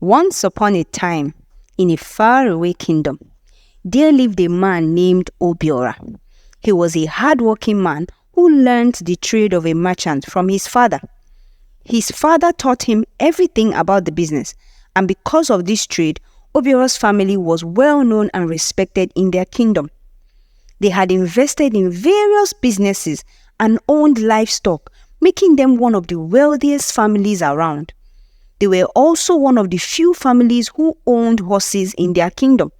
Once upon a time, in a faraway kingdom, there lived a man named Obiora. He was a hard-working man who learned the trade of a merchant from his father. His father taught him everything about the business, and because of this trade, Obiora's family was well known and respected in their kingdom. They had invested in various businesses and owned livestock, making them one of the wealthiest families around. They were also one of the few families who owned horses in their kingdom,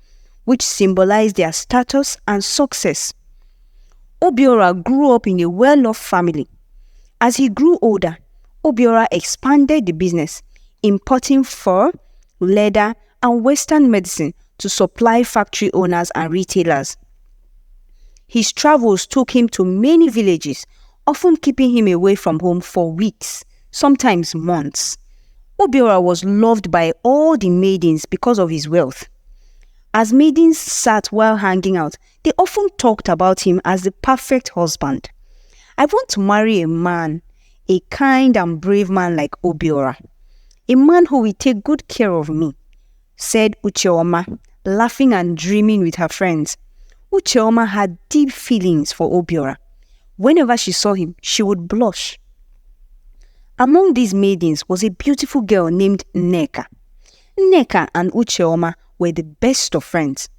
which symbolized their status and success. Obiora grew up in a well-off family. As he grew older, Obiora expanded the business, importing fur, leather, and Western medicine to supply factory owners and retailers. His travels took him to many villages, often keeping him away from home for weeks, sometimes months. Obiora was loved by all the maidens because of his wealth. As maidens sat while hanging out, they often talked about him as the perfect husband. "I want to marry a man, a kind and brave man like Obiora, a man who will take good care of me," said Ucheoma, laughing and dreaming with her friends. Ucheoma had deep feelings for Obiora. Whenever she saw him, she would blush. Among these maidens was a beautiful girl named Nneka. Nneka and Ucheoma were the best of friends.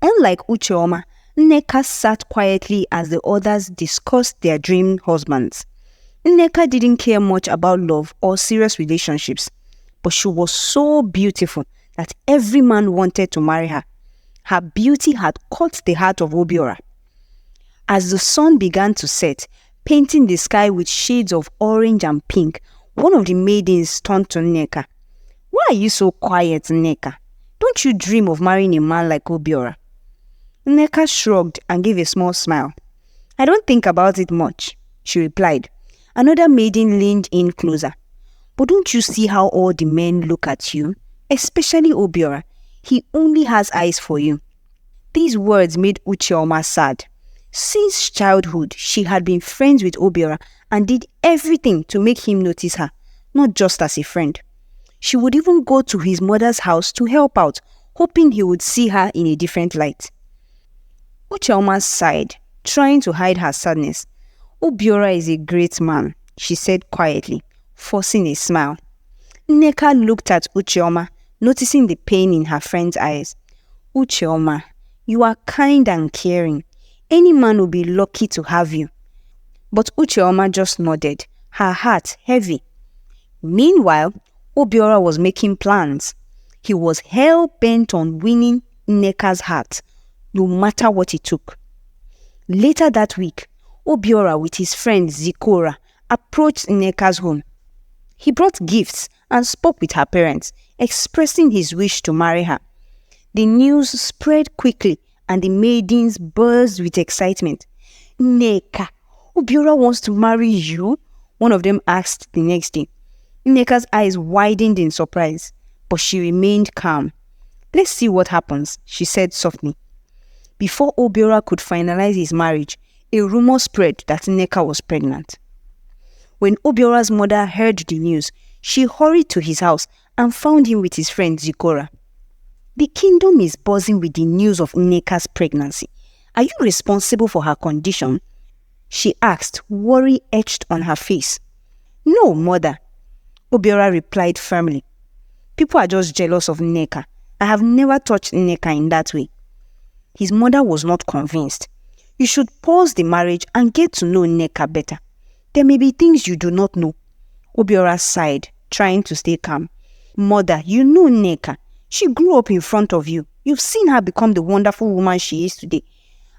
Unlike Ucheoma, Nneka sat quietly as the others discussed their dream husbands. Nneka didn't care much about love or serious relationships, but she was so beautiful that every man wanted to marry her. Her beauty had caught the heart of Obiora. As the sun began to set, painting the sky with shades of orange and pink, one of the maidens turned to Nneka. "Why are you so quiet, Nneka? Don't you dream of marrying a man like Obiora?" Nneka shrugged and gave a small smile. "I don't think about it much," she replied. Another maiden leaned in closer. "But don't you see how all the men look at you? Especially Obiora. He only has eyes for you." These words made Ucheoma sad. Since childhood, she had been friends with Obiora and did everything to make him notice her, not just as a friend. She would even go to his mother's house to help out, hoping he would see her in a different light. Ucheoma sighed, trying to hide her sadness. "Obiora is a great man," she said quietly, forcing a smile. Nneka looked at Ucheoma, noticing the pain in her friend's eyes. "Ucheoma, you are kind and caring. Any man will be lucky to have you." But Ucheoma just nodded, her heart heavy. Meanwhile, Obiora was making plans. He was hell-bent on winning Nneka's heart, no matter what it took. Later that week, Obiora with his friend Zikora approached Nneka's home. He brought gifts and spoke with her parents, expressing his wish to marry her. The news spread quickly and the maidens buzzed with excitement. "Nneka, Obiora wants to marry you?" one of them asked the next day. Nneka's eyes widened in surprise, but she remained calm. "Let's see what happens," she said softly. Before Obiora could finalize his marriage, a rumor spread that Nneka was pregnant. When Obiora's mother heard the news, she hurried to his house and found him with his friend Zikora. "The kingdom is buzzing with the news of Nneka's pregnancy. Are you responsible for her condition?" she asked, worry etched on her face. "No, mother," Obiora replied firmly. "People are just jealous of Nneka. I have never touched Nneka in that way." His mother was not convinced. "You should pause the marriage and get to know Nneka better. There may be things you do not know." Obiora sighed, trying to stay calm. "Mother, you know Nneka. She grew up in front of you. You've seen her become the wonderful woman she is today.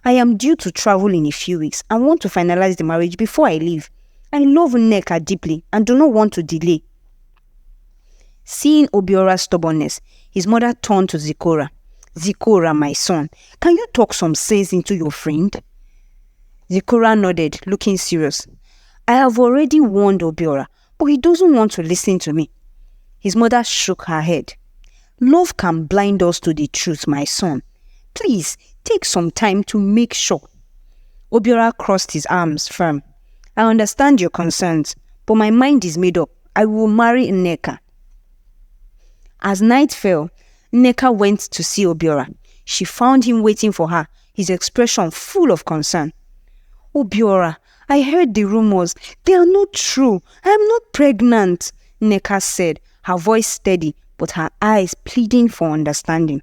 I am due to travel in a few weeks and want to finalize the marriage before I leave. I love Nneka deeply and do not want to delay." Seeing Obiora's stubbornness, his mother turned to Zikora. "Zikora, my son, can you talk some sense into your friend?" Zikora nodded, looking serious. "I have already warned Obiora, but he doesn't want to listen to me." His mother shook her head. "Love can blind us to the truth, my son. Please, take some time to make sure." Obiora crossed his arms firm. "I understand your concerns, but my mind is made up. I will marry Nneka." As night fell, Nneka went to see Obiora. She found him waiting for her, his expression full of concern. Obiora, I heard the rumors. They are not true. I am not pregnant, Nneka said, her voice steady but her eyes pleading for understanding.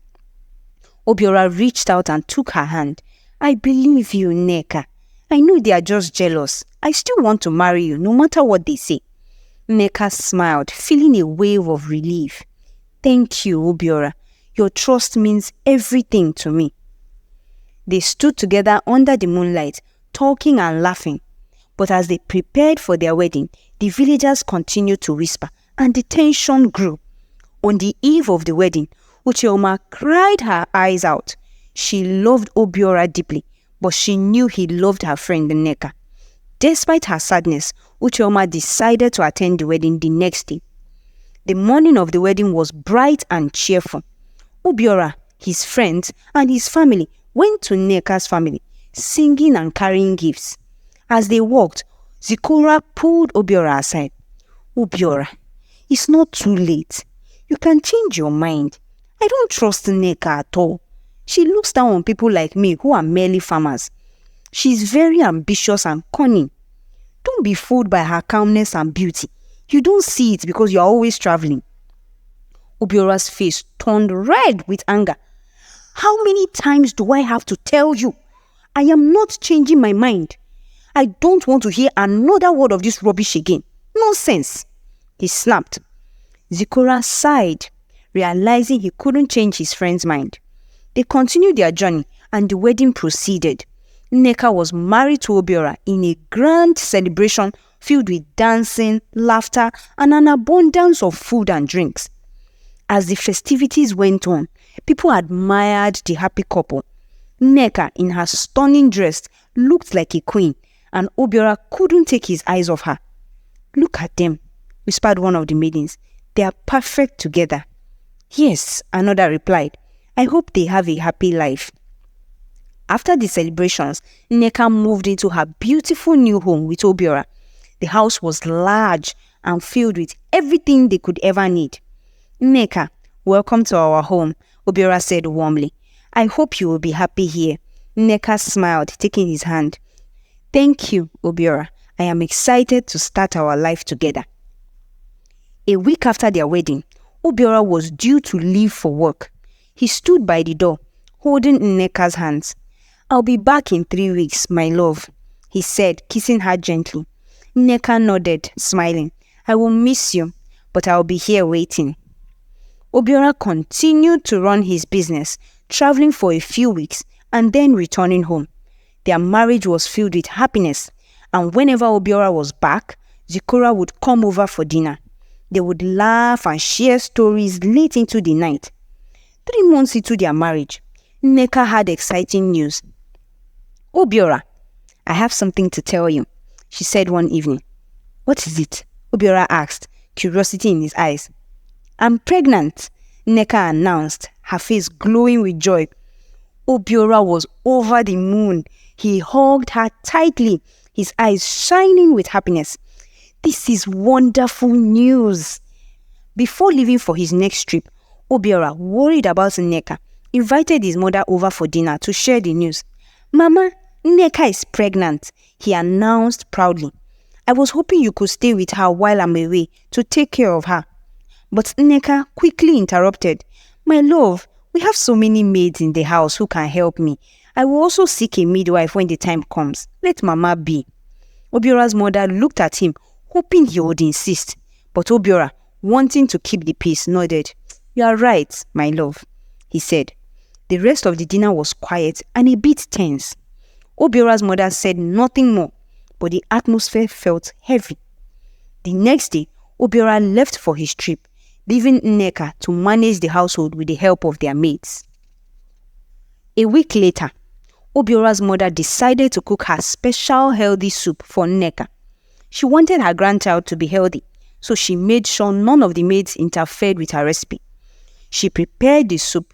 Obiora reached out and took her hand. I believe you, Nneka. I know they are just jealous. I still want to marry you, no matter what they say. Nneka smiled, feeling a wave of relief. Thank you, Obiora. Your trust means everything to me. They stood together under the moonlight, talking and laughing. But as they prepared for their wedding, the villagers continued to whisper, and the tension grew. On the eve of the wedding, Ucheoma cried her eyes out. She loved Obiora deeply, but she knew he loved her friend Nneka. Despite her sadness, Ucheoma decided to attend the wedding the next day. The morning of the wedding was bright and cheerful. Obiora, his friends, and his family went to Nneka's family, singing and carrying gifts. As they walked, Zikora pulled Obiora aside. Obiora, it's not too late. You can change your mind. I don't trust Nneka at all. She looks down on people like me who are merely farmers. She's very ambitious and cunning. Don't be fooled by her calmness and beauty. You don't see it because you're always traveling. Obiora's face turned red with anger. How many times do I have to tell you? I am not changing my mind. I don't want to hear another word of this rubbish again. Nonsense. He snapped. Zikora sighed, realizing he couldn't change his friend's mind. They continued their journey and the wedding proceeded. Nneka was married to Obiora in a grand celebration filled with dancing, laughter, and an abundance of food and drinks. As the festivities went on, people admired the happy couple. Nneka, in her stunning dress, looked like a queen, and Obiora couldn't take his eyes off her. Look at them, whispered one of the maidens. They are perfect together. Yes, another replied. I hope they have a happy life. After the celebrations, Nneka moved into her beautiful new home with Obiora. The house was large and filled with everything they could ever need. Nneka, welcome to our home, Obiora said warmly. I hope you will be happy here. Nneka smiled, taking his hand. Thank you, Obiora. I am excited to start our life together. A week after their wedding, Obiora was due to leave for work. He stood by the door, holding Nneka's hands. I'll be back in 3 weeks, my love, he said, kissing her gently. Nneka nodded, smiling. I will miss you, but I'll be here waiting. Obiora continued to run his business, traveling for a few weeks and then returning home. Their marriage was filled with happiness, and whenever Obiora was back, Zikora would come over for dinner. They would laugh and share stories late into the night. 3 months into their marriage, Nneka had exciting news. Obiora, I have something to tell you, she said one evening. What is it? Obiora asked, curiosity in his eyes. I'm pregnant, Nneka announced, her face glowing with joy. Obiora was over the moon. He hugged her tightly, his eyes shining with happiness. This is wonderful news. Before leaving for his next trip, Obiora, worried about Nneka, invited his mother over for dinner to share the news. Mama, Nneka is pregnant, he announced proudly. I was hoping you could stay with her while I'm away to take care of her. But Nneka quickly interrupted. My love, we have so many maids in the house who can help me. I will also seek a midwife when the time comes. Let Mama be. Obiora's mother looked at him, hoping he would insist. But Obiora, wanting to keep the peace, nodded. You are right, my love, he said. The rest of the dinner was quiet and a bit tense. Obiora's mother said nothing more, but the atmosphere felt heavy. The next day, Obiora left for his trip, leaving Nneka to manage the household with the help of their maids. A week later, Obiora's mother decided to cook her special healthy soup for Nneka. She wanted her grandchild to be healthy, so she made sure none of the maids interfered with her recipe. She prepared the soup,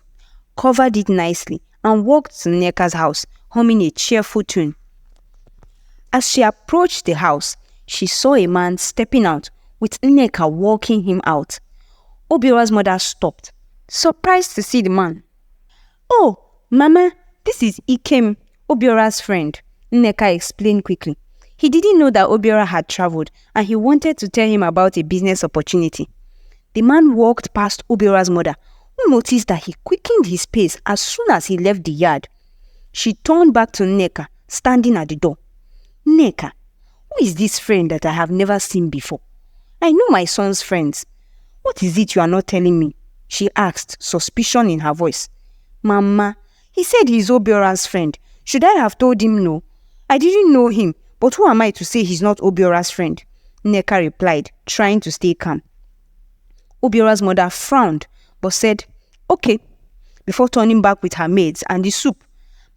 covered it nicely, and walked to Nneka's house, humming a cheerful tune. As she approached the house, she saw a man stepping out, with Nneka walking him out. Obiora's mother stopped, surprised to see the man. "Oh, Mama, this is Ikem, Obiora's friend," Nneka explained quickly. He didn't know that Obiora had traveled and he wanted to tell him about a business opportunity. The man walked past Obiora's mother, who noticed that he quickened his pace as soon as he left the yard. She turned back to Nneka, standing at the door. "Nneka, who is this friend that I have never seen before? I know my son's friends. What is it you are not telling me?" she asked, suspicion in her voice. "Mama, he said he's Obiora's friend. Should I have told him no? I didn't know him, but who am I to say he's not Obiora's friend?" Nneka replied, trying to stay calm. Obiora's mother frowned, but said, "Okay," before turning back with her maids and the soup.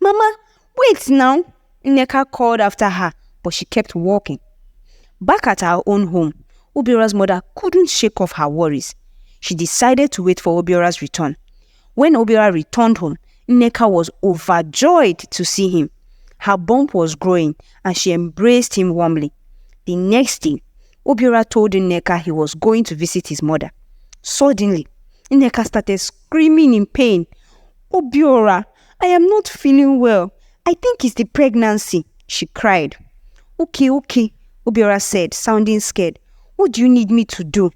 "Mama, wait now," Nneka called after her, but she kept walking. Back at her own home, Obiora's mother couldn't shake off her worries. She decided to wait for Obiora's return. When Obiora returned home, Nneka was overjoyed to see him. Her bump was growing and she embraced him warmly. The next day, Obiora told Nneka he was going to visit his mother. Suddenly, Nneka started screaming in pain. "Obiora, I am not feeling well. I think it's the pregnancy," she cried. Okay, Obiora said, sounding scared. "What do you need me to do?"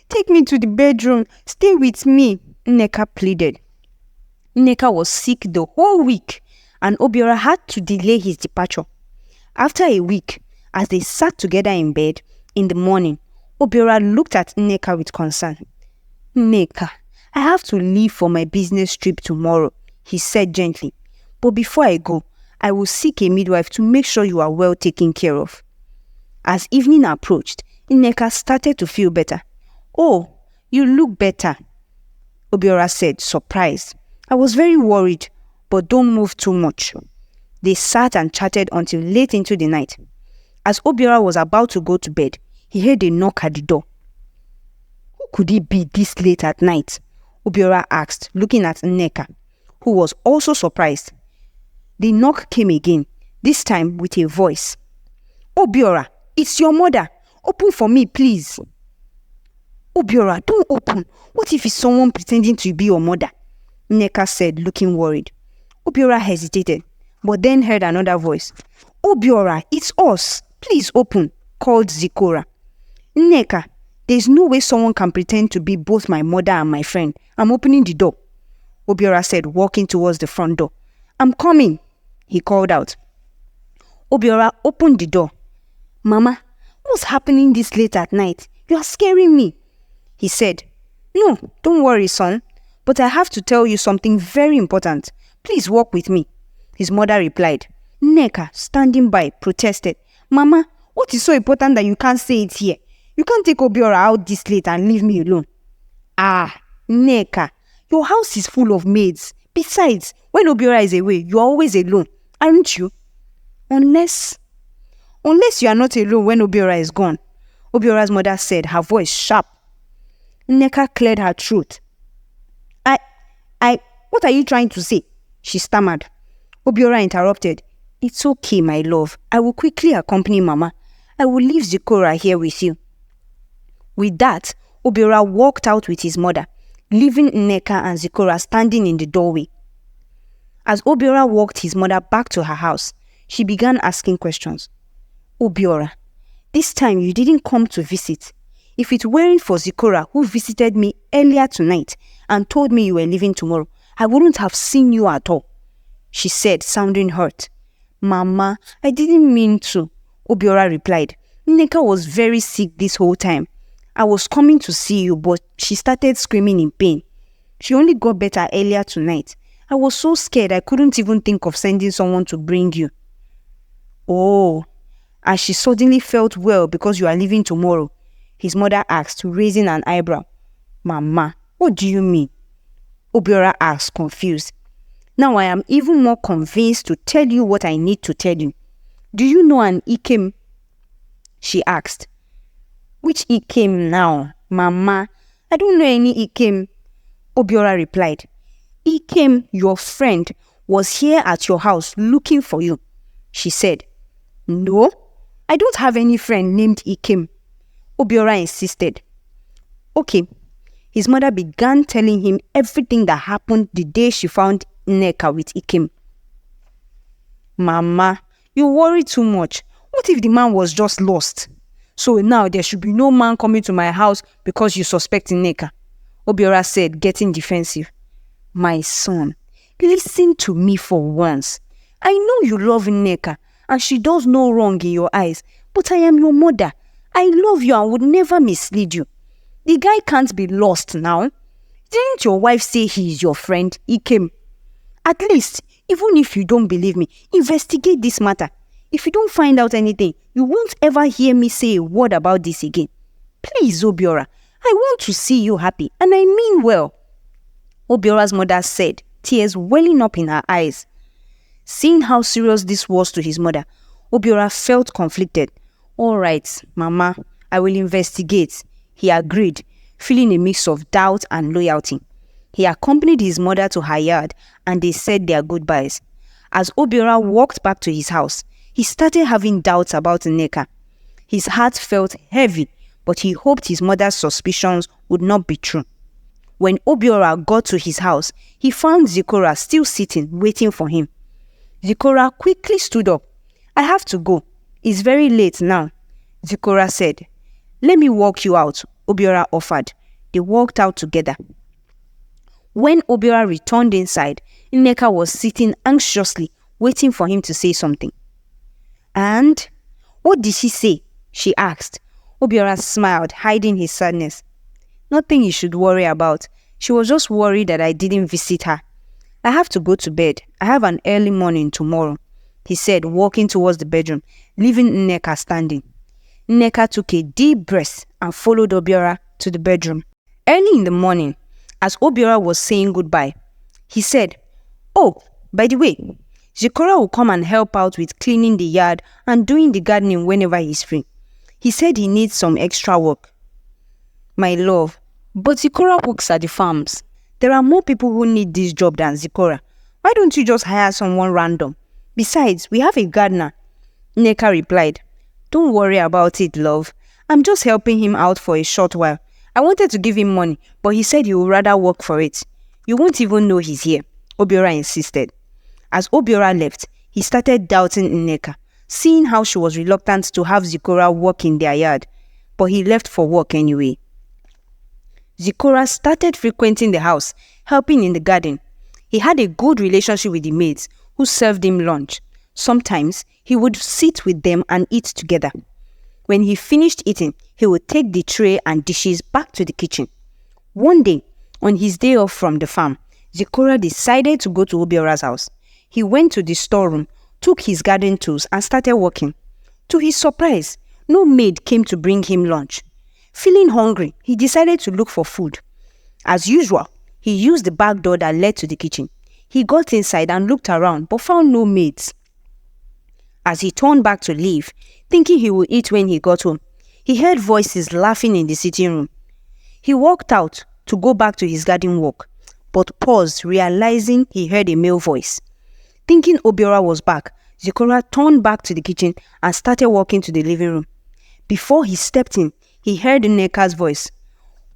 "Take me to the bedroom. Stay with me," Nneka pleaded. Nneka was sick the whole week, and Obiora had to delay his departure. After a week, as they sat together in bed in the morning, Obiora looked at Nneka with concern. "Nneka, I have to leave for my business trip tomorrow," he said gently. "But before I go, I will seek a midwife to make sure you are well taken care of." As evening approached, Nneka started to feel better. "Oh, you look better," Obiora said, surprised. "I was very worried, but don't move too much." They sat and chatted until late into the night. As Obiora was about to go to bed, he heard a knock at the door. "Who could it be this late at night?" Obiora asked, looking at Nneka, who was also surprised. The knock came again, this time with a voice. "Obiora, it's your mother. Open for me, please." "Obiora, don't open. What if it's someone pretending to be your mother?" Nneka said, looking worried. Obiora hesitated, but then heard another voice. "Obiora, it's us. Please open," called Zikora. "Nneka, there's no way someone can pretend to be both my mother and my friend. I'm opening the door," Obiora said, walking towards the front door. "I'm coming," he called out. Obiora opened the door. "Mama, what's happening this late at night? You are scaring me," he said. "No, don't worry, son. But I have to tell you something very important. Please walk with me," his mother replied. Nneka, standing by, protested. "Mama, what is so important that you can't say it here? You can't take Obiora out this late and leave me alone." "Ah, Nneka, your house is full of maids. Besides, when Obiora is away, you are always alone, aren't you?" Unless you are not alone when Obiora is gone," Obiora's mother said, her voice sharp. Nneka cleared her throat. What are you trying to say?" she stammered. Obiora interrupted. "It's okay, my love. I will quickly accompany Mama. I will leave Zikora here with you." With that, Obiora walked out with his mother, leaving Nneka and Zikora standing in the doorway. As Obiora walked his mother back to her house, she began asking questions. "Obiora, this time you didn't come to visit. If it weren't for Zikora, who visited me earlier tonight and told me you were leaving tomorrow, I wouldn't have seen you at all," she said, sounding hurt. "Mama, I didn't mean to," Obiora replied. "Nneka was very sick this whole time. I was coming to see you, but she started screaming in pain. She only got better earlier tonight. I was so scared I couldn't even think of sending someone to bring you." "Oh, and she suddenly felt well because you are leaving tomorrow?" his mother asked, raising an eyebrow. "Mama, what do you mean?" Obiora asked, confused. "Now I am even more convinced to tell you what I need to tell you. Do you know an Ikem?" she asked. "Which Ikem now, Mama? I don't know any Ikem," Obiora replied. "Ikem, your friend, was here at your house looking for you," she said. "No, I don't have any friend named Ikem," Obiora insisted. "Okay, His mother began telling him everything that happened the day she found Nneka with Ikem. "Mama, you worry too much. What if the man was just lost? So now there should be no man coming to my house because you suspect Nneka," Obiora said, getting defensive. "My son, listen to me for once. I know you love Nneka and she does no wrong in your eyes, but I am your mother. I love you and would never mislead you. The guy can't be lost now. Didn't your wife say he is your friend, Ikem? At least, even if you don't believe me, investigate this matter. If you don't find out anything, you won't ever hear me say a word about this again. Please, Obiora, I want to see you happy, and I mean well," Obiora's mother said, tears welling up in her eyes. Seeing how serious this was to his mother, Obiora felt conflicted. "All right, Mama, I will investigate," he agreed, feeling a mix of doubt and loyalty. He accompanied his mother to her yard and they said their goodbyes. As Obiora walked back to his house, he started having doubts about Nneka. His heart felt heavy, but he hoped his mother's suspicions would not be true. When Obiora got to his house, he found Zikora still sitting, waiting for him. Zikora quickly stood up. "I have to go. It's very late now," Zikora said. "Let me walk you out," Obiora offered. They walked out together. When Obiora returned inside, Nneka was sitting anxiously, waiting for him to say something. "And? What did she say?" she asked. Obiora smiled, hiding his sadness. "Nothing you should worry about. She was just worried that I didn't visit her. I have to go to bed. I have an early morning tomorrow," he said, walking towards the bedroom, leaving Nneka standing. Nneka took a deep breath and followed Obiora to the bedroom. Early in the morning, as Obiora was saying goodbye, he said, "Oh, by the way, Zikora will come and help out with cleaning the yard and doing the gardening whenever he's free. He said he needs some extra work." "My love, but Zikora works at the farms. There are more people who need this job than Zikora. Why don't you just hire someone random? Besides, we have a gardener," Nneka replied. "Don't worry about it, love. I'm just helping him out for a short while. I wanted to give him money, but he said he would rather work for it. You won't even know he's here," Obiora insisted. As Obiora left, he started doubting Nneka, seeing how she was reluctant to have Zikora work in their yard, but he left for work anyway. Zikora started frequenting the house, helping in the garden. He had a good relationship with the maids, who served him lunch. Sometimes, he would sit with them and eat together. When he finished eating, he would take the tray and dishes back to the kitchen. One day, on his day off from the farm, Zikora decided to go to Obiora's house. He went to the storeroom, took his garden tools and started working. To his surprise, no maid came to bring him lunch. Feeling hungry, he decided to look for food. As usual, he used the back door that led to the kitchen. He got inside and looked around but found no maids. As he turned back to leave, thinking he would eat when he got home, he heard voices laughing in the sitting room. He walked out to go back to his garden work, but paused, realizing he heard a male voice. Thinking Obiora was back, Zikora turned back to the kitchen and started walking to the living room. Before he stepped in, he heard Nneka's voice.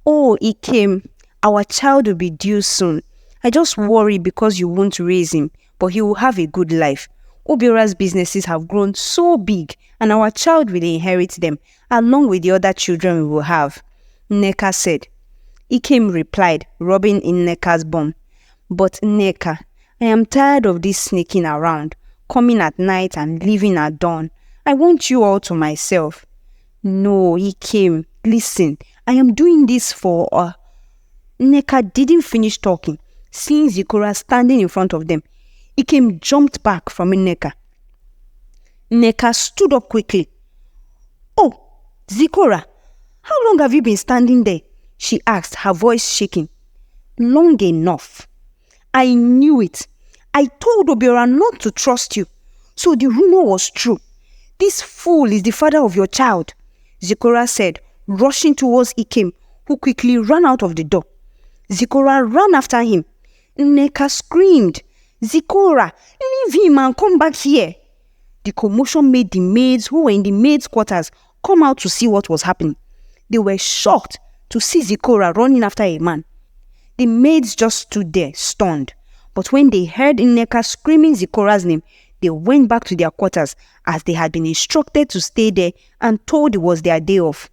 "Oh, Ikem, our child will be due soon. I just worry because you won't raise him, but he will have a good life. Obiora's businesses have grown so big and our child will inherit them along with the other children we will have," Nneka said. Ikem replied, rubbing in Nneka's bum. "But Nneka, I am tired of this sneaking around, coming at night and leaving at dawn. I want you all to myself." "No, Ikem, listen, I am doing this for..." Nneka didn't finish talking. Seeing Zikora standing in front of them, Ikem jumped back from Nneka. Nneka stood up quickly. "Oh, Zikora, how long have you been standing there?" she asked, her voice shaking. "Long enough. I knew it. I told Obiora not to trust you. So the rumor was true. This fool is the father of your child," Zikora said, rushing towards Ikem, who quickly ran out of the door. Zikora ran after him. Nneka screamed, "Zikora, leave him and come back here." The commotion made the maids who were in the maids' quarters come out to see what was happening. They were shocked to see Zikora running after a man. The maids just stood there, stunned. But when they heard Nneka screaming Zikora's name, they went back to their quarters as they had been instructed to stay there and told it was their day off.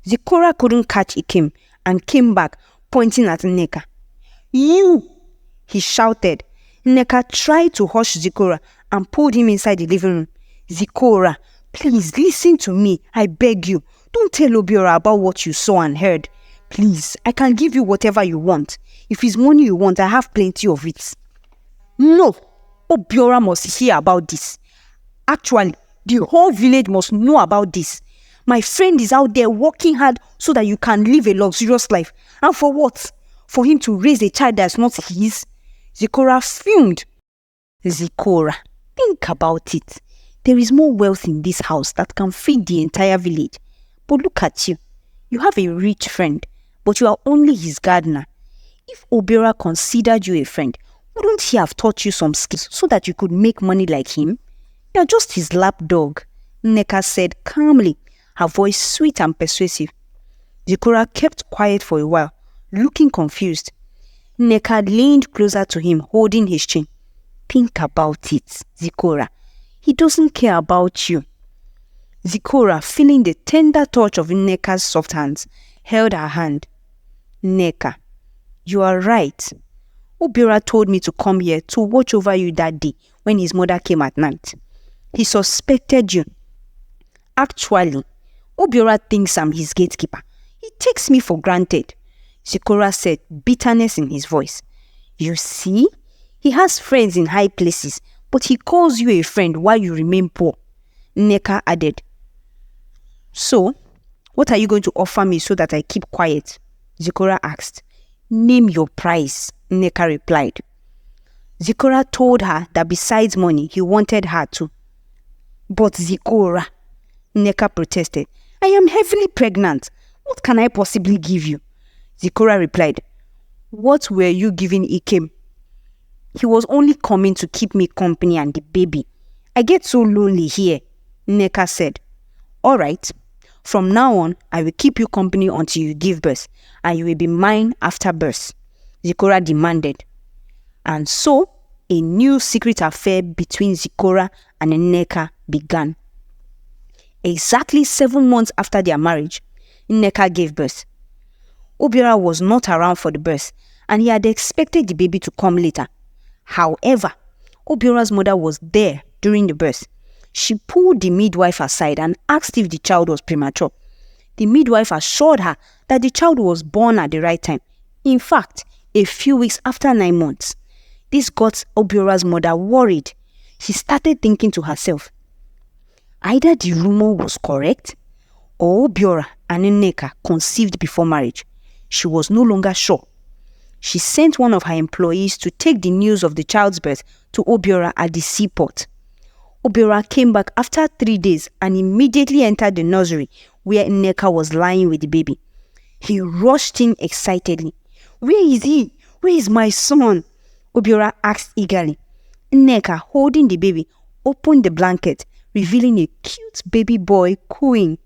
Zikora couldn't catch Ikem and came back, pointing at Nneka. "You!" he shouted. Nneka tried to hush Zikora and pulled him inside the living room. "Zikora, please listen to me, I beg you. Don't tell Obiora about what you saw and heard. Please, I can give you whatever you want. If it's money you want, I have plenty of it." "No, Obiora must hear about this. Actually, the whole village must know about this. My friend is out there working hard so that you can live a luxurious life. And for what? For him to raise a child that's not his?" Zikora fumed. "Zikora, think about it. There is more wealth in this house that can feed the entire village. But look at you. You have a rich friend, but you are only his gardener. If Obiora considered you a friend, wouldn't he have taught you some skills so that you could make money like him? You are just his lapdog," Nneka said calmly, her voice sweet and persuasive. Zikora kept quiet for a while, looking confused. Nneka leaned closer to him, holding his chin. "Think about it, Zikora. He doesn't care about you." Zikora, feeling the tender touch of Nneka's soft hands, held her hand. "Nneka, you are right. Obiora told me to come here to watch over you that day when his mother came at night. He suspected you. Actually, Obiora thinks I'm his gatekeeper. He takes me for granted," Zikora said, bitterness in his voice. "You see, he has friends in high places, but he calls you a friend while you remain poor," Nneka added. "So, what are you going to offer me so that I keep quiet?" Zikora asked. "Name your price," Nneka replied. Zikora told her that besides money, he wanted her too. "But Zikora," Nneka protested, "I am heavily pregnant. What can I possibly give you?" Zikora replied, "What were you giving Ikem? He was only coming to keep me company and the baby. I get so lonely here," Nneka said. "All right. From now on, I will keep you company until you give birth, and you will be mine after birth," Zikora demanded. And so, a new secret affair between Zikora and Nneka began. Exactly 7 months after their marriage, Nneka gave birth. Obiora was not around for the birth, and he had expected the baby to come later. However, Obiora's mother was there during the birth. She pulled the midwife aside and asked if the child was premature. The midwife assured her that the child was born at the right time. In fact, a few weeks after 9 months. This got Obiora's mother worried. She started thinking to herself, either the rumor was correct, or Obiora and Nneka conceived before marriage. She was no longer sure. She sent one of her employees to take the news of the child's birth to Obiora at the seaport. Obiora came back after 3 days and immediately entered the nursery where Nneka was lying with the baby. He rushed in excitedly. "Where is he? Where is my son?" Obiora asked eagerly. Nneka, holding the baby, opened the blanket, revealing a cute baby boy cooing.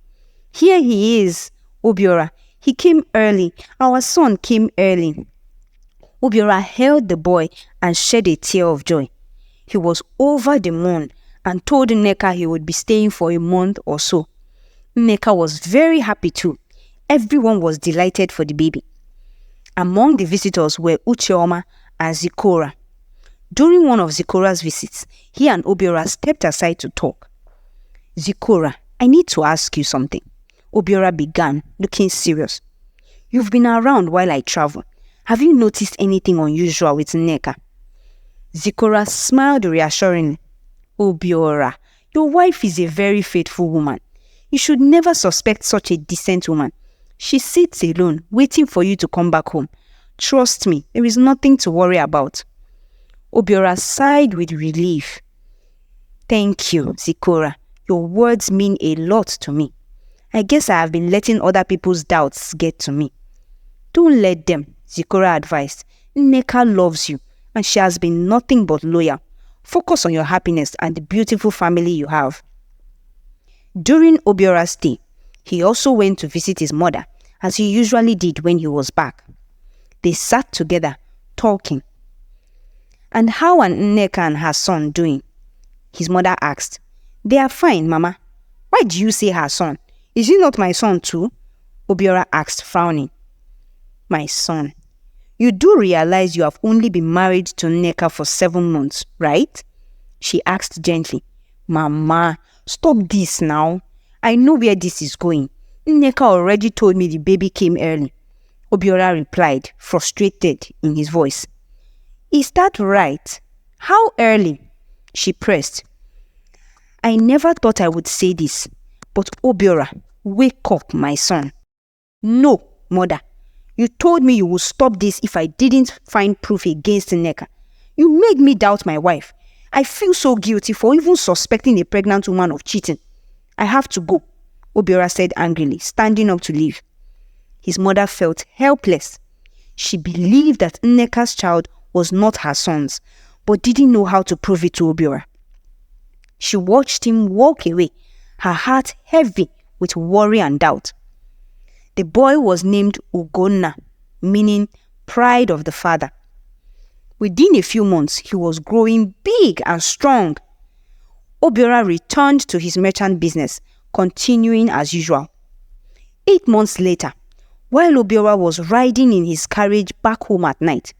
"Here he is, Obiora. He came early. Our son came early." Obiora held the boy and shed a tear of joy. He was over the moon and told Nneka he would be staying for a month or so. Nneka was very happy too. Everyone was delighted for the baby. Among the visitors were Ucheoma and Zikora. During one of Zikora's visits, he and Obiora stepped aside to talk. "Zikora, I need to ask you something," Obiora began, looking serious. "You've been around while I travel. Have you noticed anything unusual with Nneka?" Zikora smiled reassuringly. "Obiora, your wife is a very faithful woman. You should never suspect such a decent woman. She sits alone, waiting for you to come back home. Trust me, there is nothing to worry about." Obiora sighed with relief. "Thank you, Zikora. Your words mean a lot to me. I guess I have been letting other people's doubts get to me." "Don't let them," Zikora advised. "Nneka loves you, and she has been nothing but loyal. Focus on your happiness and the beautiful family you have." During Obiora's stay, he also went to visit his mother as he usually did when he was back. They sat together, talking. "And how are Nneka and her son doing?" his mother asked. "They are fine, Mama." "Why do you say her son? Is he not my son too?" Obiora asked, frowning. "My son, you do realize you have only been married to Nneka for 7 months, right?" she asked gently. "Mama, stop this now. I know where this is going. Nneka already told me the baby came early," Obiora replied, frustrated in his voice. "Is that right? How early?" she pressed. "I never thought I would say this, but Obiora, wake up, my son." "No, mother. You told me you would stop this if I didn't find proof against Nneka. You made me doubt my wife. I feel so guilty for even suspecting a pregnant woman of cheating. I have to go," Obiora said angrily, standing up to leave. His mother felt helpless. She believed that Nneka's child was not her son's, but didn't know how to prove it to Obiora. She watched him walk away, her heart heavy with worry and doubt. The boy was named Ugonna, meaning pride of the father. Within a few months, he was growing big and strong. Obiora returned to his merchant business, continuing as usual. 8 months later, while Obiora was riding in his carriage back home at night,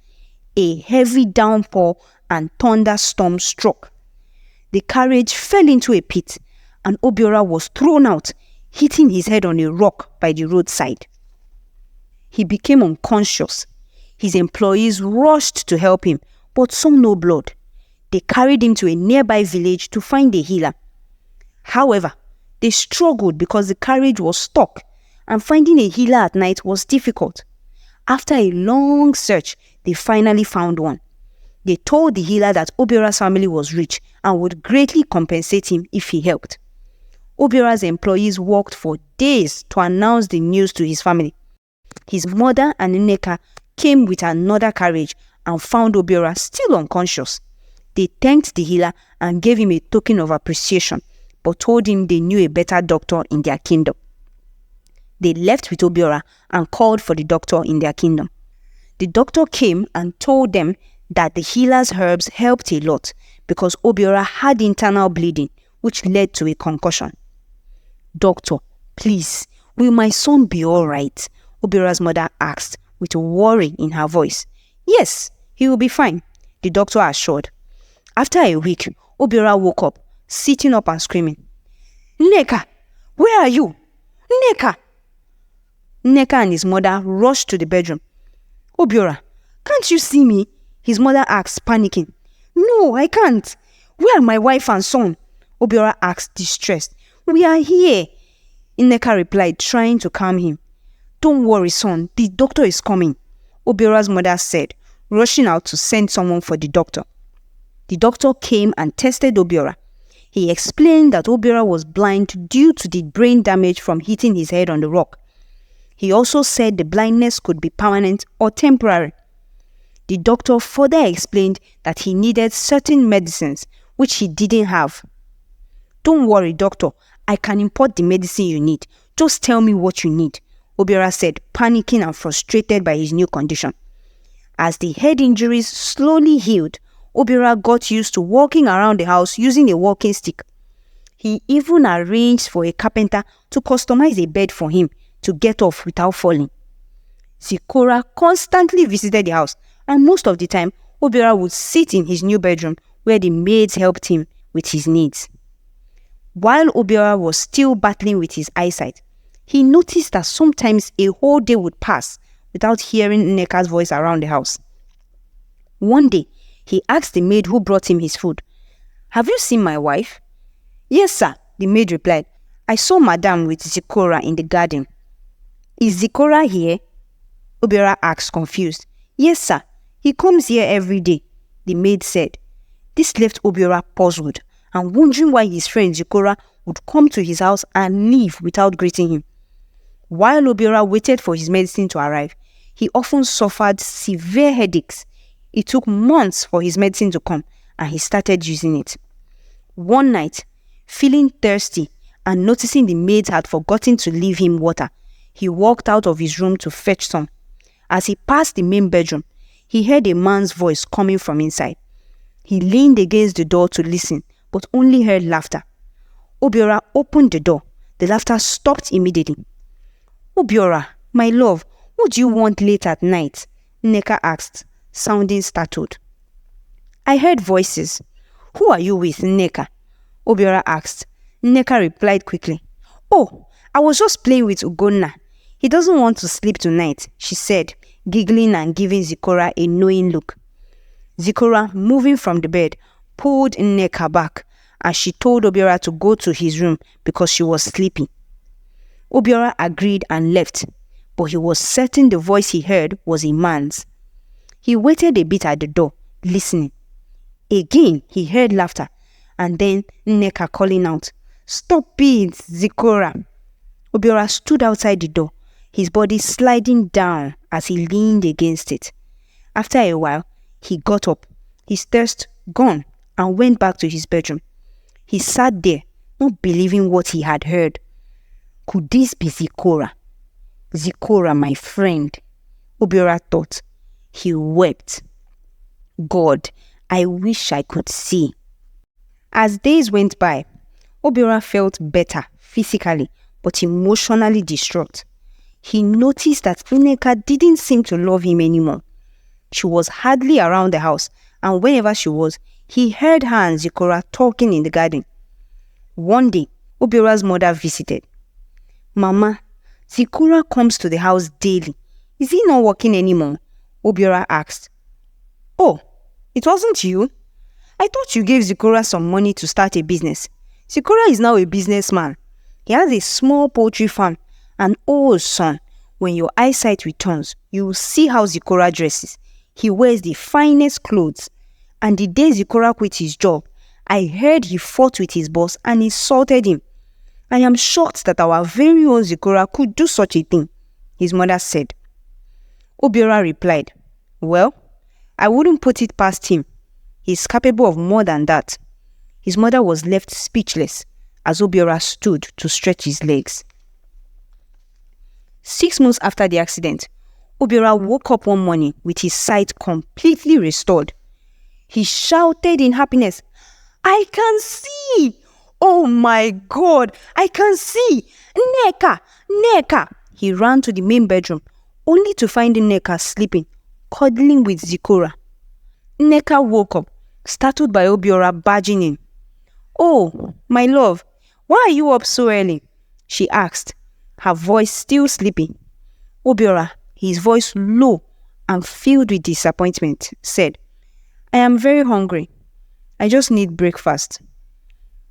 a heavy downpour and thunderstorm struck. The carriage fell into a pit, and Obiora was thrown out, hitting his head on a rock by the roadside. He became unconscious. His employees rushed to help him, but saw no blood. They carried him to a nearby village to find a healer. However, they struggled because the carriage was stuck, and finding a healer at night was difficult. After a long search, they finally found one. They told the healer that Obiora's family was rich and would greatly compensate him if he helped. Obiora's employees worked for days to announce the news to his family. His mother and Nneka came with another carriage and found Obiora still unconscious. They thanked the healer and gave him a token of appreciation, but told him they knew a better doctor in their kingdom. They left with Obiora and called for the doctor in their kingdom. The doctor came and told them that the healer's herbs helped a lot because Obiora had internal bleeding, which led to a concussion. "Doctor, please, will my son be all right?" Obiora's mother asked with worry in her voice. "Yes, he will be fine," the doctor assured. After a week, Obiora woke up, sitting up and screaming, "Nneka, where are you? Nneka!" Nneka and his mother rushed to the bedroom. "Obiora, can't you see me?" his mother asked, panicking. "No, I can't. Where are my wife and son?" Obiora asked, distressed. "We are here," Nneka replied, trying to calm him. "Don't worry, son, the doctor is coming," Obiora's mother said, rushing out to send someone for the doctor. The doctor came and tested Obiora. He explained that Obiora was blind due to the brain damage from hitting his head on the rock. He also said the blindness could be permanent or temporary. The doctor further explained that he needed certain medicines, which he didn't have. "Don't worry, doctor. I can import the medicine you need. Just tell me what you need," Obiora said, panicking and frustrated by his new condition. As the head injuries slowly healed, Obiora got used to walking around the house using a walking stick. He even arranged for a carpenter to customize a bed for him to get off without falling. Zikora constantly visited the house, and most of the time, Obiora would sit in his new bedroom where the maids helped him with his needs. While Obiora was still battling with his eyesight, he noticed that sometimes a whole day would pass without hearing Nneka's voice around the house. One day, he asked the maid who brought him his food, "Have you seen my wife?" "Yes, sir," the maid replied. "I saw Madame with Zikora in the garden." "Is Zikora here?" Obiora asked, confused. "Yes, sir. He comes here every day," the maid said. This left Obiora puzzled and wondering why his friend Zikora would come to his house and leave without greeting him. While Obiora waited for his medicine to arrive, he often suffered severe headaches. It took months for his medicine to come, and he started using it. One night, feeling thirsty and noticing the maids had forgotten to leave him water, He walked out of his room to fetch some. As he passed the main bedroom, he heard a man's voice coming from inside. He leaned against the door to listen, but only heard laughter. Obiora opened the door. The laughter stopped immediately. "Obiora, my love, what do you want late at night?" Nneka asked, sounding startled. "I heard voices." "Who are you with, Nneka?" Obiora asked. Nneka replied quickly. "Oh, I was just playing with Ugonna. He doesn't want to sleep tonight," she said, giggling and giving Zikora a knowing look. Zikora, moving from the bed, pulled Nneka back, and she told Obiora to go to his room because she was sleeping. Obiora agreed and left, but he was certain the voice he heard was a man's. He waited a bit at the door, listening. Again, he heard laughter, and then Nneka calling out, "Stop it, Zikora." Obiora stood outside the door, his body sliding down as he leaned against it. After a while, he got up, his thirst gone, and went back to his bedroom. He sat there, not believing what he had heard. Could this be Zikora? Zikora, my friend, Obiora thought. He wept. God, I wish I could see. As days went by, Obiora felt better physically, but emotionally distraught. He noticed that Nneka didn't seem to love him anymore. She was hardly around the house, and whenever she was, he heard her and Zikora talking in the garden. One day, Obiora's mother visited. "Mama, Zikora comes to the house daily. Is he not working anymore?" Obiora asked. "Oh, it wasn't you? I thought you gave Zikora some money to start a business. Zikora is now a businessman. He has a small poultry farm. And oh son, when your eyesight returns, you will see how Zikora dresses. He wears the finest clothes. And the day Zikora quit his job, I heard he fought with his boss and insulted him. I am shocked that our very own Zikora could do such a thing," his mother said. Obiora replied, "Well, I wouldn't put it past him. He's capable of more than that." His mother was left speechless as Obiora stood to stretch his legs. 6 months after the accident, Obiora woke up one morning with his sight completely restored. He shouted in happiness, "I can see! Oh my God, I can see! Nneka! Nneka!" He ran to the main bedroom, only to find Nneka sleeping, cuddling with Zikora. Nneka woke up, startled by Obiora barging in. "Oh, my love, why are you up so early?" she asked, her voice still sleepy. Obiora, his voice low and filled with disappointment, said, "I am very hungry. I just need breakfast."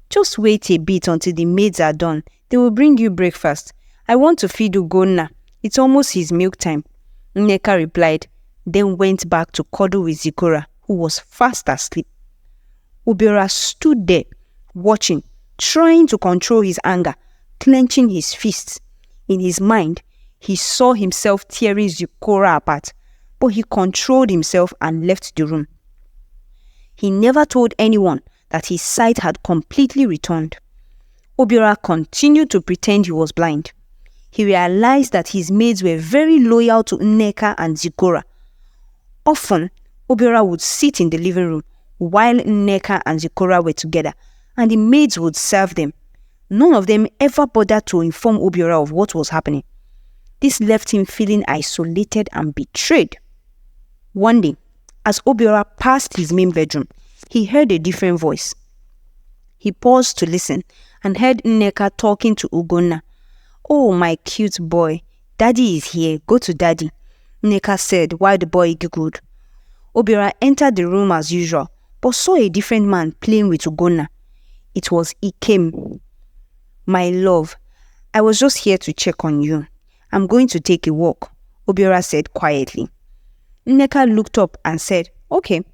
"Just wait a bit until the maids are done. They will bring you breakfast. I want to feed Ugonna. It's almost his milk time," Nneka replied, then went back to cuddle with Zikora, who was fast asleep. Obiora stood there, watching, trying to control his anger, clenching his fists. In his mind, he saw himself tearing Zikora apart, but he controlled himself and left the room. He never told anyone that his sight had completely returned. Obiora continued to pretend he was blind. He realized that his maids were very loyal to Nneka and Zikora. Often, Obiora would sit in the living room while Nneka and Zikora were together, and the maids would serve them. None of them ever bothered to inform Obiora of what was happening. This left him feeling isolated and betrayed. One day, as Obiora passed his main bedroom, he heard a different voice. He paused to listen and heard Nneka talking to Ugonna. "Oh, my cute boy, Daddy is here. Go to Daddy," Nneka said while the boy giggled. Obiora entered the room as usual, but saw a different man playing with Ugonna. It was Ikem. "My love, I was just here to check on you. I'm going to take a walk," Obiora said quietly. Nneka looked up and said, "Okay."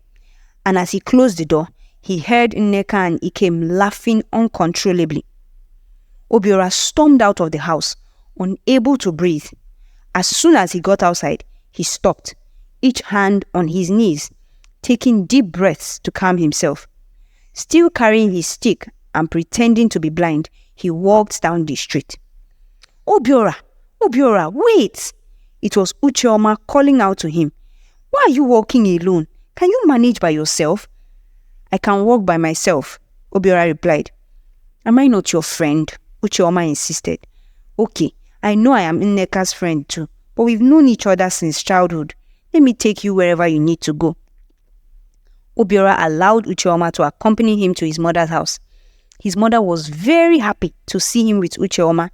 And as he closed the door, he heard Nneka and Ikem laughing uncontrollably. Obiora stormed out of the house, unable to breathe. As soon as he got outside, he stopped, each hand on his knees, taking deep breaths to calm himself. Still carrying his stick and pretending to be blind, he walked down the street. "Obiora, Obiora, wait! It was Ucheoma calling out to him. Why are you walking alone? Can you manage by yourself? I can walk by myself, Obiora replied. Am I not your friend? Ucheoma insisted. Okay, I know I am Nneka's friend too, but we've known each other since childhood. Let me take you wherever you need to go. Obiora allowed Ucheoma to accompany him to his mother's house. His mother was very happy to see him with Ucheoma.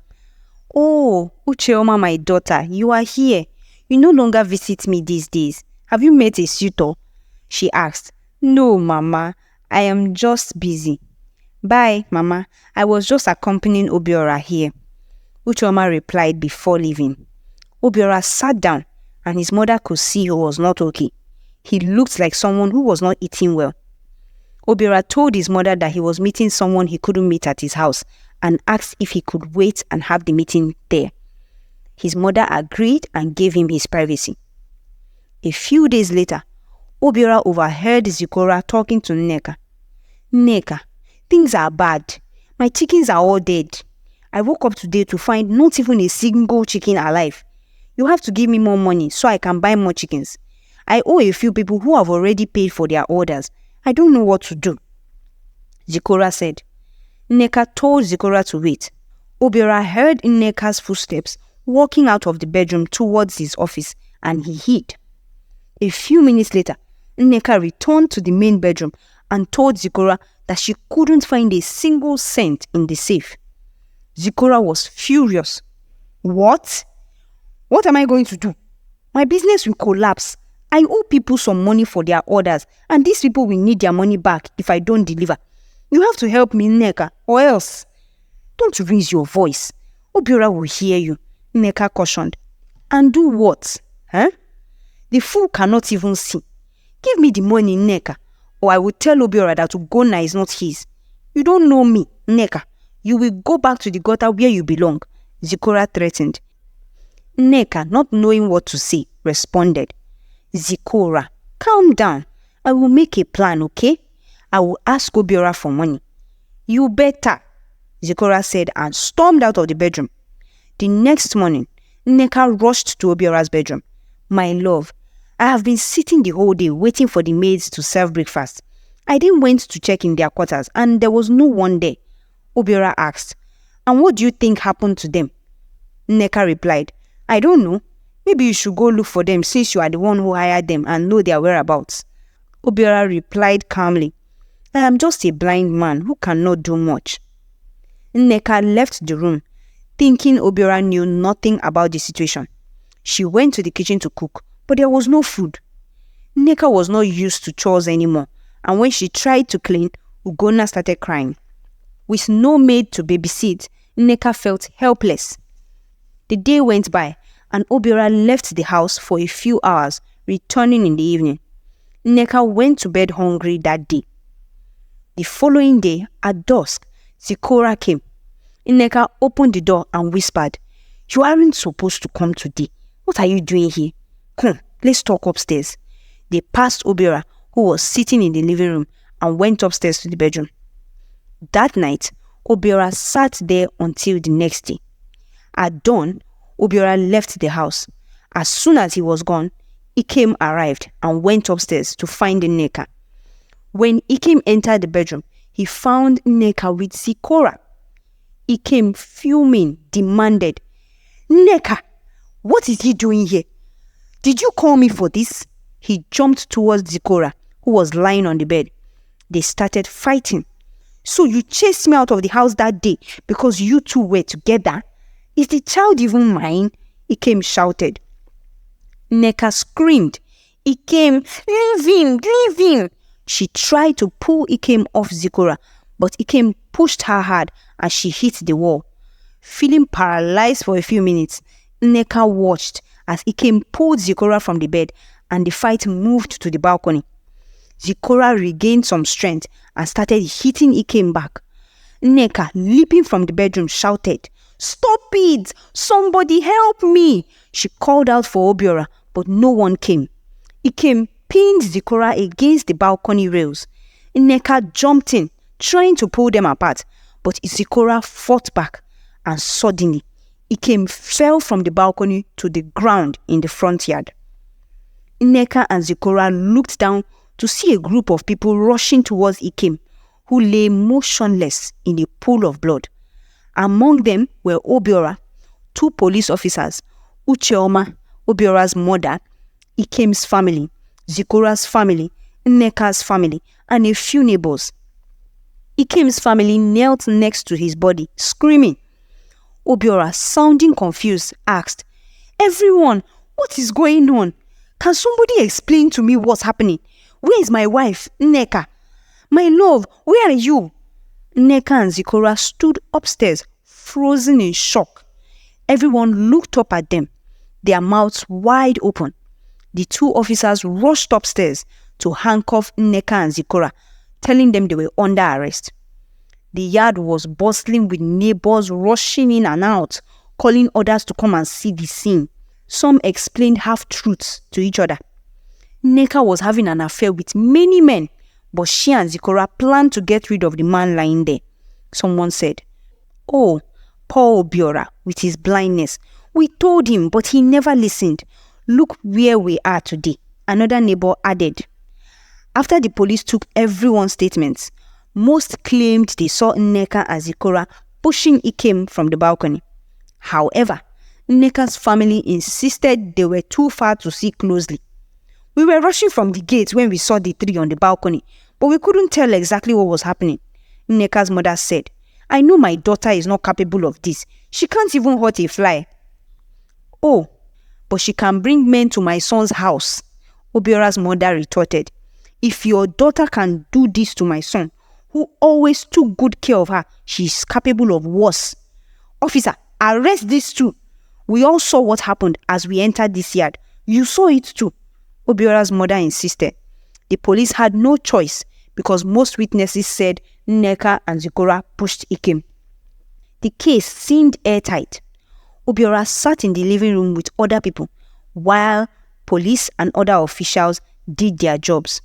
Oh, Ucheoma, my daughter, you are here. You no longer visit me these days. Have you met a suitor? She asked. No, Mama. I am just busy. Bye, Mama. I was just accompanying Obiora here. Ucheoma replied before leaving. Obiora sat down and his mother could see he was not okay. He looked like someone who was not eating well. Obiora told his mother that he was meeting someone he couldn't meet at his house and asked if he could wait and have the meeting there. His mother agreed and gave him his privacy. A few days later, Obiora overheard Zikora talking to Nneka. Nneka, things are bad. My chickens are all dead. I woke up today to find not even a single chicken alive. You have to give me more money so I can buy more chickens. I owe a few people who have already paid for their orders. I don't know what to do. Zikora said. Nneka told Zikora to wait. Obiora heard Nneka's footsteps walking out of the bedroom towards his office and he hid. A few minutes later, Nneka returned to the main bedroom and told Zikora that she couldn't find a single cent in the safe. Zikora was furious. What? What am I going to do? My business will collapse. I owe people some money for their orders and these people will need their money back if I don't deliver. You have to help me, Nneka, or else. Don't raise your voice. Obiora will hear you, Nneka cautioned. And do what? Huh? The fool cannot even see. Give me the money, Nneka, or I will tell Obiora that Ugonna is not his. You don't know me, Nneka. You will go back to the gutter where you belong, Zikora threatened. Nneka, not knowing what to say, responded. Zikora, calm down. I will make a plan, okay? I will ask Obiora for money. You better, Zikora said and stormed out of the bedroom. The next morning, Nneka rushed to Obiora's bedroom. My love, I have been sitting the whole day waiting for the maids to serve breakfast. I then went to check in their quarters and there was no one there. Obiora asked, and what do you think happened to them? Nneka replied, I don't know. Maybe you should go look for them since you are the one who hired them and know their whereabouts. Obiora replied calmly, I am just a blind man who cannot do much. Nneka left the room, thinking Obiora knew nothing about the situation. She went to the kitchen to cook, but there was no food. Nneka was not used to chores anymore, and when she tried to clean, Ugonna started crying. With no maid to babysit, Nneka felt helpless. The day went by, and Obiora left the house for a few hours, returning in the evening. Nneka went to bed hungry that day. The following day, at dusk, Zikora came. Nneka opened the door and whispered, You aren't supposed to come today. What are you doing here? Come, let's talk upstairs. They passed Obiora, who was sitting in the living room, and went upstairs to the bedroom. That night, Obiora sat there until the next day. At dawn, Obiora left the house. As soon as he was gone, Ikem arrived and went upstairs to find Nneka. When Ikem entered the bedroom, he found Nneka with Zikora. Ikem, fuming, demanded, Nneka, what is he doing here? Did you call me for this? He jumped towards Zikora, who was lying on the bed. They started fighting. So you chased me out of the house that day because you two were together? Is the child even mine? Ikem shouted. Nneka screamed. Ikem, leave him. She tried to pull Ikem off Zikora, but Ikem pushed her hard and she hit the wall. Feeling paralyzed for a few minutes, Nneka watched as Ikem pulled Zikora from the bed and the fight moved to the balcony. Zikora regained some strength and started hitting Ikem back. Nneka, leaping from the bedroom, shouted, Stop it! Somebody help me! She called out for Obiora, but no one came. Ikem pinned Zikora against the balcony rails. Nneka jumped in, trying to pull them apart, but Zikora fought back, and suddenly, Ikem fell from the balcony to the ground in the front yard. Nneka and Zikora looked down to see a group of people rushing towards Ikem, who lay motionless in a pool of blood. Among them were Obiora, 2 police officers, Ucheoma, Obiora's mother, Ikem's family, Zikora's family, Nneka's family, and a few neighbors. Ikem's family knelt next to his body, screaming. Obiora, sounding confused, asked, "Everyone, what is going on? Can somebody explain to me what's happening? Where is my wife, Nneka? My love, where are you?" Nneka and Zikora stood upstairs, frozen in shock. Everyone looked up at them, their mouths wide open. The 2 officers rushed upstairs to handcuff Nneka and Zikora, telling them they were under arrest. The yard was bustling with neighbors rushing in and out, calling others to come and see the scene. Some explained half-truths to each other. Nneka was having an affair with many men, but she and Zikora planned to get rid of the man lying there. Someone said, "Oh, poor Obiora with his blindness. We told him, but he never listened. Look where we are today," another neighbor added. After the police took everyone's statements, most claimed they saw Nneka and Zikora pushing Ikem from the balcony. However, Nneka's family insisted they were too far to see closely. "We were rushing from the gate when we saw the 3 on the balcony, but we couldn't tell exactly what was happening," Nneka's mother said. "I know my daughter is not capable of this. She can't even hurt a fly." "Oh, but she can bring men to my son's house," Obiora's mother retorted. "If your daughter can do this to my son, who always took good care of her, she is capable of worse. Officer, arrest these 2. We all saw what happened as we entered this yard. You saw it too," Obiora's mother insisted. The police had no choice because most witnesses said Nneka and Zikora pushed Ikem. The case seemed airtight. Obiora sat in the living room with other people while police and other officials did their jobs.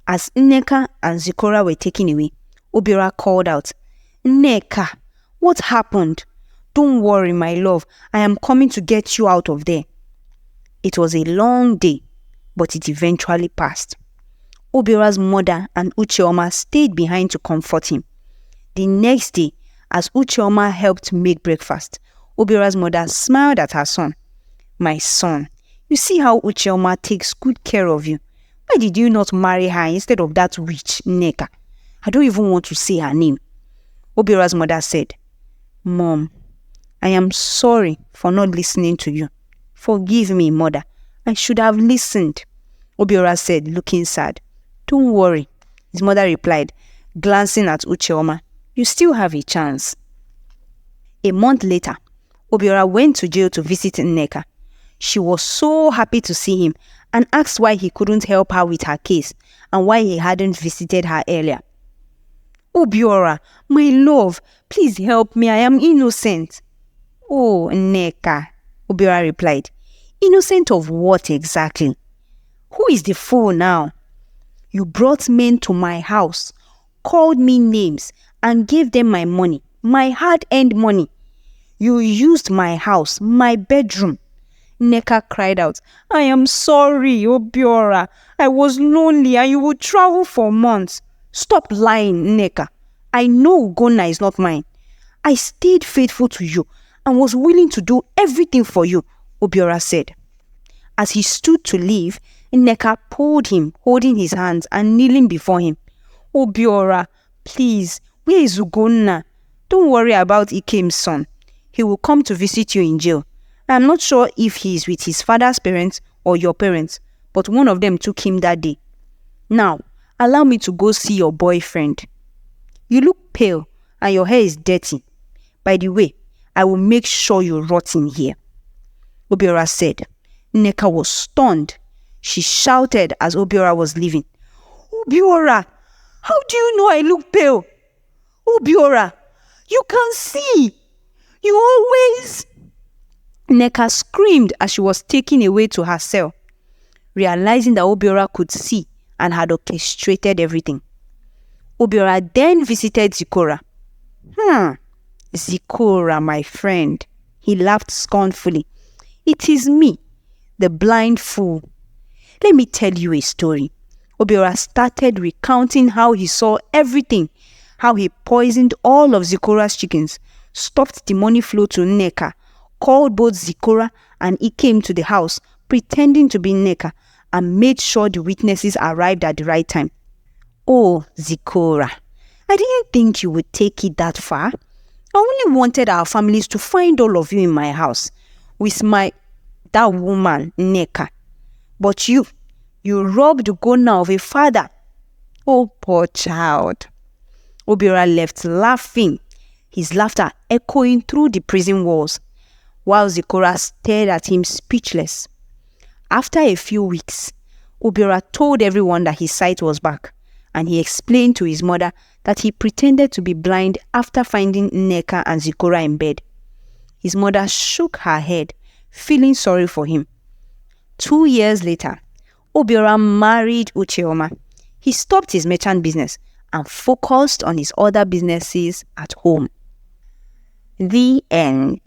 As Nneka and Zikora were taken away, Obiora called out, "Nneka, what happened? Don't worry, my love. I am coming to get you out of there." It was a long day, but it eventually passed. Obiora's mother and Ucheoma stayed behind to comfort him. The next day, as Ucheoma helped make breakfast, Obiora's mother smiled at her son. "My son, you see how Ucheoma takes good care of you. Why did you not marry her instead of that witch, Nneka? I don't even want to say her name." Obiora's mother said, "Mom, I am sorry for not listening to you. Forgive me, mother. I should have listened." Obiora said, looking sad. "Don't worry," his mother replied, glancing at Ucheoma. "You still have a chance." A month later, Obiora went to jail to visit Nneka. She was so happy to see him and asked why he couldn't help her with her case and why he hadn't visited her earlier. "Obiora, my love, please help me. I am innocent." "Oh, Nneka," Obiora replied. "Innocent of what exactly? Who is the fool now? You brought men to my house, called me names, and gave them my money, my hard-earned money. You used my house, my bedroom." Nneka cried out, "I am sorry, Obiora. I was lonely and you would travel for months." "Stop lying, Nneka. I know Ugonna is not mine. I stayed faithful to you and was willing to do everything for you," Obiora said. As he stood to leave, Nneka pulled him, holding his hands and kneeling before him. "Obiora, please, where is Ugonna? Don't worry about Ikem's son. He will come to visit you in jail. I am not sure if he is with his father's parents or your parents, but one of them took him that day. Now, allow me to go see your boyfriend. You look pale and your hair is dirty. By the way, I will make sure you rot in here." Obiora said. Nneka was stunned. She shouted as Obiora was leaving, "Obiora, how do you know I look pale? Obiora, you can see. You always..." Nneka screamed as she was taken away to her cell, realizing that Obiora could see and had orchestrated everything. Obiora then visited Zikora. Zikora, my friend. He laughed scornfully. "It is me, the blind fool. Let me tell you a story." Obiora started recounting how he saw everything, how he poisoned all of Zikora's chickens, stopped the money flow to Nneka, called both Zikora and Ikem to the house, pretending to be Nneka, and made sure the witnesses arrived at the right time. "Oh, Zikora, I didn't think you would take it that far. I only wanted our families to find all of you in my house with that woman, Nneka. But you robbed the Gona of a father. Oh, poor child." Obiora left laughing, his laughter echoing through the prison walls, while Zikora stared at him speechless. After a few weeks, Obiora told everyone that his sight was back, and he explained to his mother that he pretended to be blind after finding Nneka and Zikora in bed. His mother shook her head, feeling sorry for him. 2 years later, Obiora married Ucheoma. He stopped his merchant business and focused on his other businesses at home. The end.